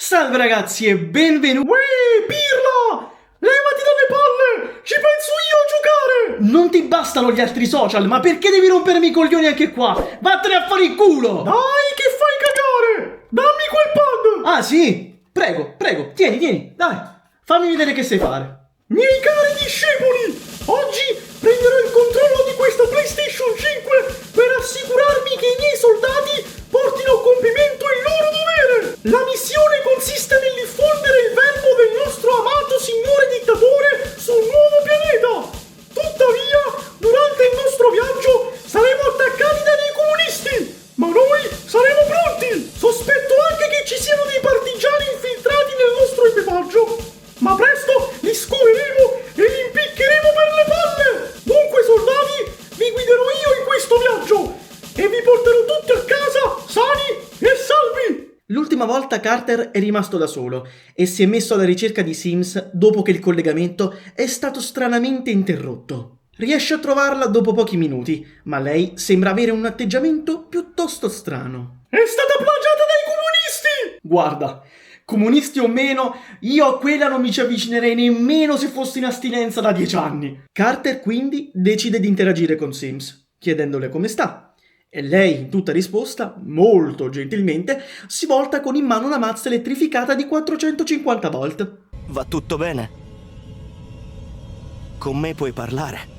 Salve ragazzi e benvenuti. Uè, Pirla! Levati dalle palle! Ci penso io a giocare! Non ti bastano gli altri social, ma perché devi rompermi i coglioni anche qua? Vattene a fare il culo! Dai, che fai cagare! Dammi quel pad! Ah sì? Prego, tieni, dai. Fammi vedere che sai fare. Miei cari discepoli, oggi prenderò il controllo di questa PlayStation 5 per assicurarmi che i miei soldati portino a compimento il loro dovere. La missione consiste nel diffondere il verbo del nostro amato signore dittatore sul nuovo pianeta. Tuttavia, durante il nostro viaggio saremo attaccati da dei comunisti, ma noi saremo pronti. Sospetto anche che ci siano dei partigiani infiltrati nel nostro equipaggio, ma presto li scoveremo e li impiccheremo per le palle. Dunque, soldati, vi guiderò io in questo viaggio e vi porterò tutti a casa sani e salvi. L'ultima volta Carter è rimasto da solo e si è messo alla ricerca di Sims dopo che il collegamento è stato stranamente interrotto. Riesce a trovarla dopo pochi minuti, ma lei sembra avere un atteggiamento piuttosto strano. È stata plagiata dai comunisti! Guarda, comunisti o meno, io a quella non mi ci avvicinerei nemmeno se fossi in astinenza da 10 anni. Carter quindi decide di interagire con Sims, chiedendole come sta. E lei, in tutta risposta, molto gentilmente, si volta con in mano una mazza elettrificata di 450 volt. Va tutto bene? Con me puoi parlare.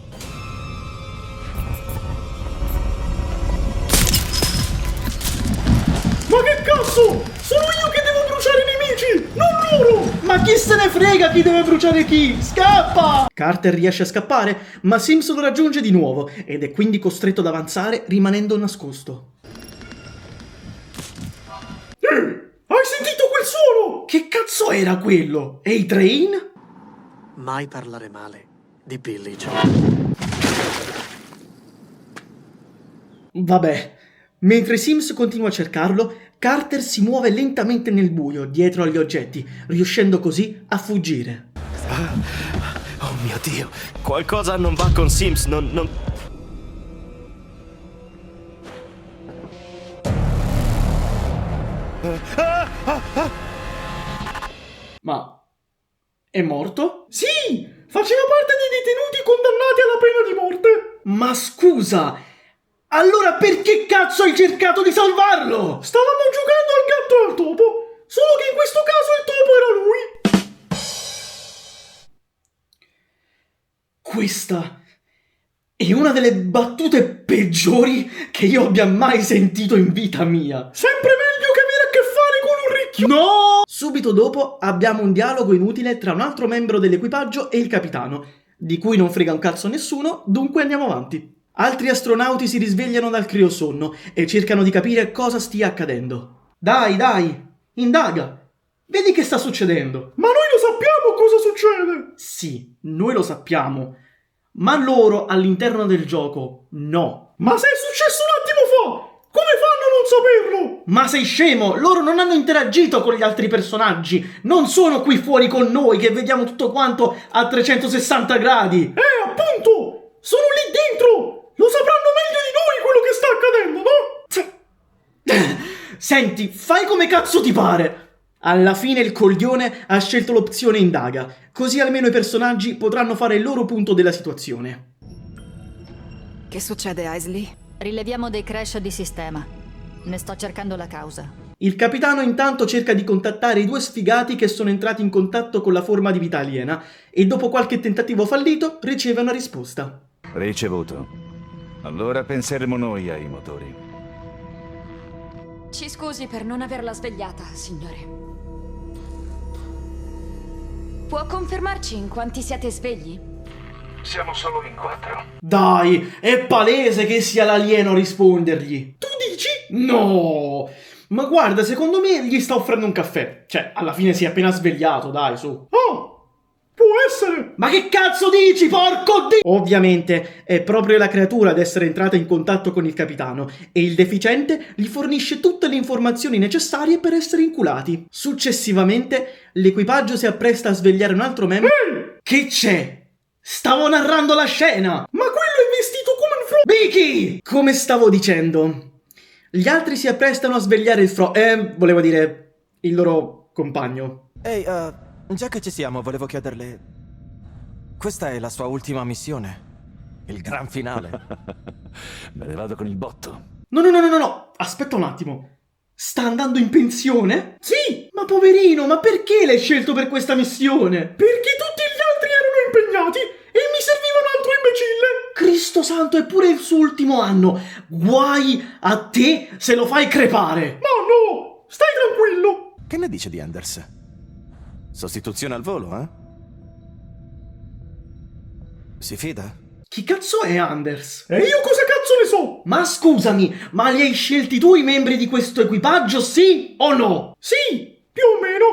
Ma che cazzo? Sono io che devo bruciare i nemici, non loro! Ma chi se ne frega chi deve bruciare chi? Scappa! Carter riesce a scappare, ma Sims lo raggiunge di nuovo ed è quindi costretto ad avanzare rimanendo nascosto. Hai sentito quel suono? Che cazzo era quello? A-Train? Mai parlare male di Pillage. Vabbè, mentre Sims continua a cercarlo, Carter si muove lentamente nel buio dietro agli oggetti, riuscendo così a fuggire. Oh mio Dio, qualcosa non va con Sims, non... Ma è morto? Sì, faceva parte dei detenuti condannati alla pena di morte. Ma scusa, allora perché cazzo hai cercato di salvarlo? Stavamo giocando al gatto e al topo, solo che in questo caso il topo era lui. Questa è una delle battute peggiori che io abbia mai sentito in vita mia. Sempre meglio che avere a che fare con un ricchio. No! Subito dopo abbiamo un dialogo inutile tra un altro membro dell'equipaggio e il capitano, di cui non frega un cazzo nessuno, dunque andiamo avanti. Altri astronauti si risvegliano dal criosonno e cercano di capire cosa stia accadendo. Dai, indaga! Vedi che sta succedendo? Ma noi lo sappiamo cosa succede. Sì, noi lo sappiamo, ma loro all'interno del gioco no. Ma se è successo un attimo fa, come fanno a non saperlo? Ma sei scemo? Loro non hanno interagito con gli altri personaggi, non sono qui fuori con noi che vediamo tutto quanto a 360 gradi. Appunto, sono lì dentro. Lo sapranno meglio di noi quello che sta accadendo, no? Senti, fai come cazzo ti pare. Alla fine il coglione ha scelto l'opzione indaga, così almeno i personaggi potranno fare il loro punto della situazione. Che succede, Aisley? Rileviamo dei crash di sistema. Ne sto cercando la causa. Il capitano intanto cerca di contattare i due sfigati che sono entrati in contatto con la forma di vita aliena e dopo qualche tentativo fallito riceve una risposta. Ricevuto. Allora penseremo noi ai motori. Ci scusi per non averla svegliata, signore. Può confermarci in quanti siete svegli? Siamo solo in 4. Dai, è palese che sia l'alieno a rispondergli. Tu dici? No! Ma guarda, secondo me gli sta offrendo un caffè. Cioè, alla fine si è appena svegliato, dai, su. Oh, può essere. Ma che cazzo dici, porco Dio? Ovviamente è proprio la creatura ad essere entrata in contatto con il capitano e il deficiente gli fornisce tutte le informazioni necessarie per essere inculati. Successivamente l'equipaggio si appresta a svegliare un altro membro. Che c'è? Stavo narrando la scena! Ma quello è vestito come un Vicky! Come stavo dicendo, gli altri si apprestano a svegliare il volevo dire, il loro compagno. Ehi, già che ci siamo, volevo chiederle... Questa è la sua ultima missione? Il gran finale? Me ne vado con il botto. No, aspetta un attimo. Sta andando in pensione? Sì! Ma poverino, ma perché l'hai scelto per questa missione? Perché tutti gli altri erano impegnati e mi serviva un altro imbecille. Cristo santo, è pure il suo ultimo anno. Guai a te se lo fai crepare. Ma no, stai tranquillo. Che ne dice di Anders? Sostituzione al volo, eh? Si fida? Chi cazzo è Anders? E io cosa cazzo ne so? Ma scusami, ma li hai scelti tu i membri di questo equipaggio, sì o no? Sì, più o meno.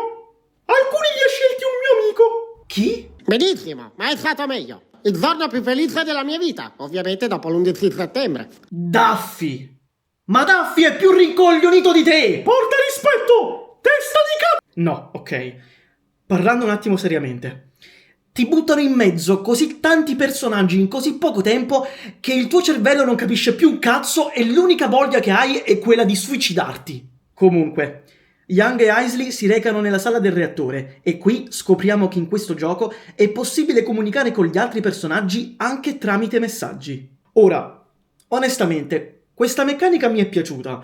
Alcuni li ha scelti un mio amico. Chi? Benissimo, ma è stato meglio. Il giorno più felice della mia vita, ovviamente dopo l'11 settembre. Duffy! Ma Duffy è più rincoglionito di te! Porta rispetto! Testa di cazzo! No, ok. Parlando un attimo seriamente. Ti buttano in mezzo così tanti personaggi in così poco tempo che il tuo cervello non capisce più un cazzo e l'unica voglia che hai è quella di suicidarti. Comunque, Young e Isley si recano nella sala del reattore e qui scopriamo che in questo gioco è possibile comunicare con gli altri personaggi anche tramite messaggi. Ora, onestamente, questa meccanica mi è piaciuta.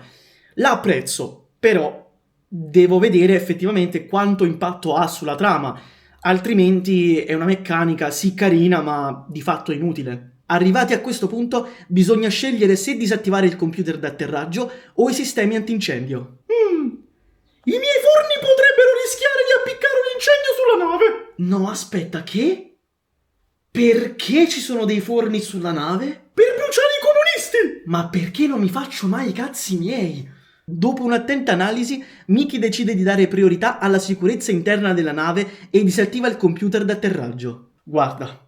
La apprezzo, però devo vedere effettivamente quanto impatto ha sulla trama. Altrimenti è una meccanica sì carina, ma di fatto inutile. Arrivati a questo punto, bisogna scegliere se disattivare il computer d'atterraggio o i sistemi antincendio. I miei forni potrebbero rischiare di appiccare un incendio sulla nave. No, aspetta, che? Perché ci sono dei forni sulla nave? Per bruciare i comunisti! Ma perché non mi faccio mai i cazzi miei? Dopo un'attenta analisi, Mickey decide di dare priorità alla sicurezza interna della nave e disattiva il computer d'atterraggio. Guarda,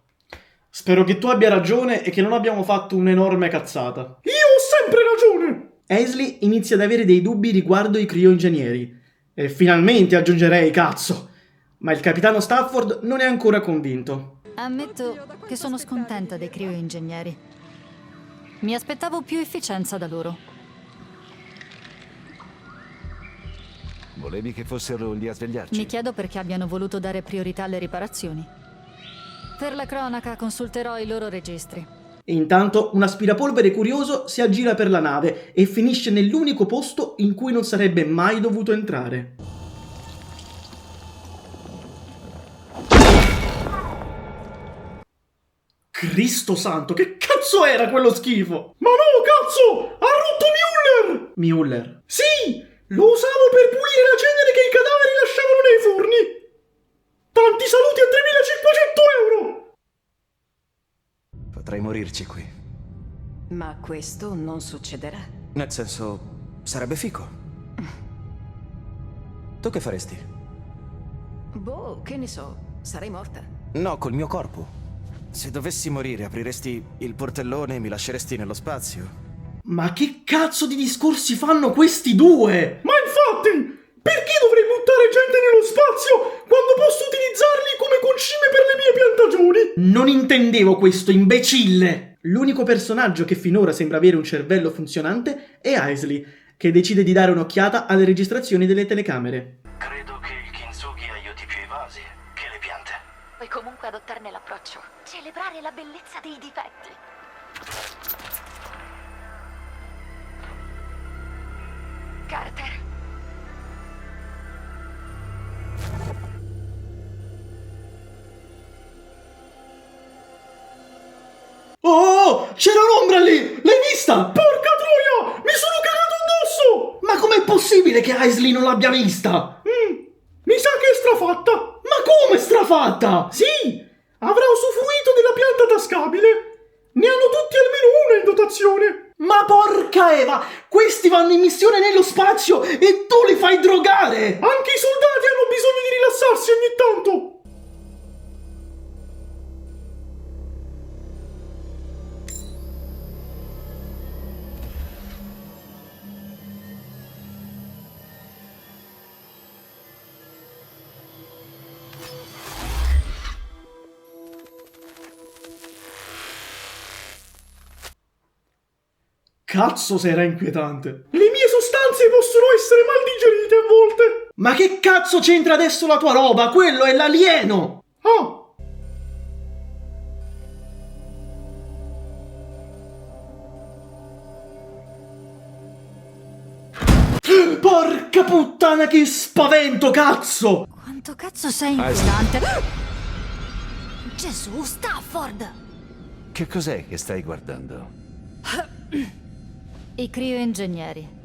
spero che tu abbia ragione e che non abbiamo fatto un'enorme cazzata. Io ho sempre ragione! Aisley inizia ad avere dei dubbi riguardo i crioingegneri. E finalmente aggiungerei cazzo! Ma il capitano Stafford non è ancora convinto. Ammetto che sono scontenta dei crioingegneri. Mi aspettavo più efficienza da loro. Volevi che fossero lì a svegliarci? Mi chiedo perché abbiano voluto dare priorità alle riparazioni. Per la cronaca consulterò i loro registri. Intanto un aspirapolvere curioso si aggira per la nave e finisce nell'unico posto in cui non sarebbe mai dovuto entrare. Cristo santo, che cazzo era quello schifo? Ma no, cazzo! Ha rotto Mueller! Mueller. Sì! Lo usavo per pulire la cenere che i cadaveri lasciavano nei forni! Tanti saluti a 3.500 euro! Potrei morirci qui. Ma questo non succederà. Nel senso, sarebbe fico. Tu che faresti? Boh, che ne so, sarei morta. No, col mio corpo. Se dovessi morire, apriresti il portellone e mi lasceresti nello spazio. Ma che cazzo di discorsi fanno questi due? Ma infatti, perché dovrei buttare gente nello spazio quando posso utilizzarli come concime per le mie piantagioni? Non intendevo questo, imbecille! L'unico personaggio che finora sembra avere un cervello funzionante è Aisley, che decide di dare un'occhiata alle registrazioni delle telecamere. Credo che il kintsugi aiuti più i vasi che le piante. Puoi comunque adottarne l'approccio. Celebrare la bellezza dei difetti. Carter. Oh, c'era un'ombra lì! L'hai vista? Porca troia! Mi sono cagato addosso! Ma com'è possibile che Aisley non l'abbia vista? Mi sa che è strafatta! Ma come strafatta? Sì! Avrà usufruito della pianta tascabile! Ne hanno tutti almeno una in dotazione! Ma porca Eva! Questi vanno in missione nello spazio e tu li fai drogare! Anche i soldati hanno bisogno di rilassarsi ogni tanto! Cazzo se era inquietante! Le mie sostanze possono essere mal digerite a volte! Ma che cazzo c'entra adesso la tua roba? Quello è l'alieno! Ah! Porca puttana, che spavento, cazzo! Quanto cazzo sei inquietante? Gesù, Stafford! Che cos'è che stai guardando? I crioingegneri.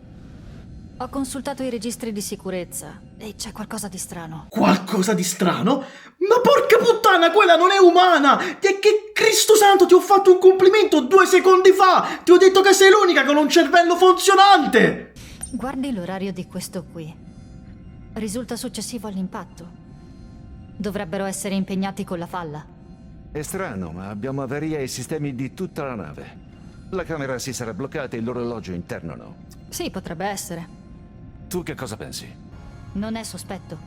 Ho consultato i registri di sicurezza e c'è qualcosa di strano. Qualcosa di strano? Ma porca puttana, quella non è umana! E che Cristo santo, ti ho fatto un complimento 2 secondi fa! Ti ho detto che sei l'unica con un cervello funzionante! Guardi l'orario di questo qui. Risulta successivo all'impatto. Dovrebbero essere impegnati con la falla. È strano, ma abbiamo avaria ai sistemi di tutta la nave. La camera si sarà bloccata e l'orologio interno no. Sì, potrebbe essere. Tu che cosa pensi? Non è sospetto.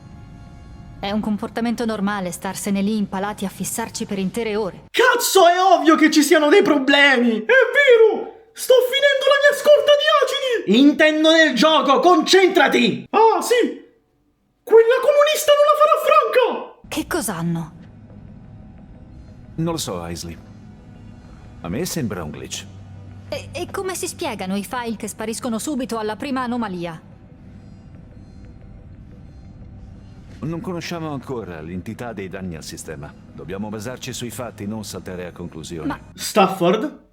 È un comportamento normale starsene lì impalati a fissarci per intere ore. Cazzo, è ovvio che ci siano dei problemi! È vero! Sto finendo la mia scorta di acidi! Intendo nel gioco, concentrati! Ah, sì! Quella comunista non la farà franca! Che cos'hanno? Non lo so, Isley. A me sembra un glitch. E come si spiegano i file che spariscono subito alla prima anomalia? Non conosciamo ancora l'entità dei danni al sistema. Dobbiamo basarci sui fatti, non saltare a conclusioni. Stafford?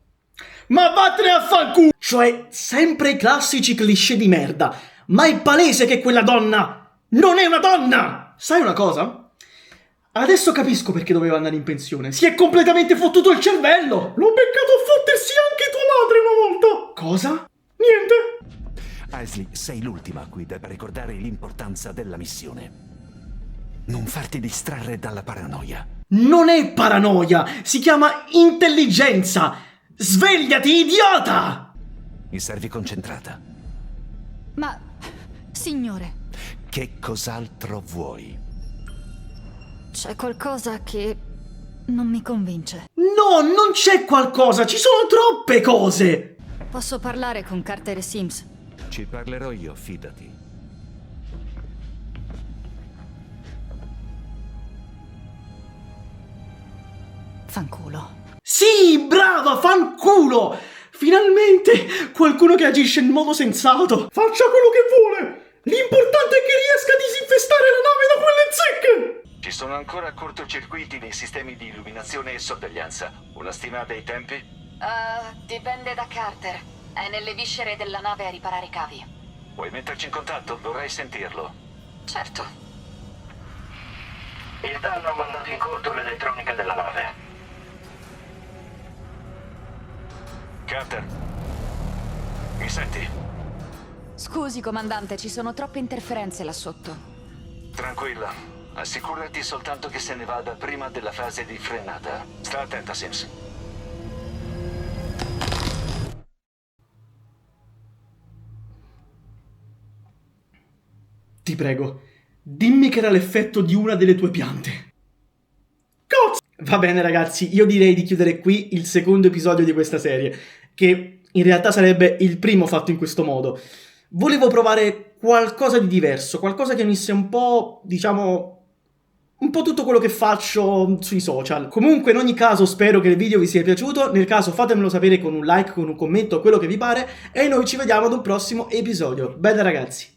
Ma vattene a fanculo! Cioè, sempre i classici cliché di merda. Ma è palese che quella donna non è una donna! Sai una cosa? Adesso capisco perché doveva andare in pensione. Si è completamente fottuto il cervello! L'ho beccato a fottersi anche tua madre una volta! Cosa? Niente! Isley, sei l'ultima a cui deve ricordare l'importanza della missione. Non farti distrarre dalla paranoia. Non è paranoia! Si chiama intelligenza! Svegliati, idiota! Mi servi concentrata. Ma, signore, Che cos'altro vuoi? c'è qualcosa che non mi convince. No, non c'è qualcosa, ci sono troppe cose! Posso parlare con Carter e Sims? Ci parlerò io, fidati. Fanculo. Sì, brava, fanculo! Finalmente qualcuno che agisce in modo sensato! Faccia quello che vuole! L'importante è che riesca a disinfestare la nave da quelle zecche! Ci sono ancora cortocircuiti nei sistemi di illuminazione e sorveglianza. Una stima dei tempi? Dipende da Carter. È nelle viscere della nave a riparare i cavi. Vuoi metterci in contatto? Vorrei sentirlo. Certo. Il danno ha mandato in conto l'elettronica della nave. Carter, mi senti? Scusi, comandante, ci sono troppe interferenze là sotto. Tranquilla, assicurati soltanto che se ne vada prima della fase di frenata. Sta attenta, Sims. Ti prego, dimmi che era l'effetto di una delle tue piante. Cazzo! Va bene ragazzi, io direi di chiudere qui il secondo episodio di questa serie, che in realtà sarebbe il primo fatto in questo modo. Volevo provare qualcosa di diverso, qualcosa che unisse un po', diciamo, un po' tutto quello che faccio sui social. Comunque, in ogni caso, spero che il video vi sia piaciuto. Nel caso, fatemelo sapere con un like, con un commento, quello che vi pare. E noi ci vediamo ad un prossimo episodio. Bella ragazzi!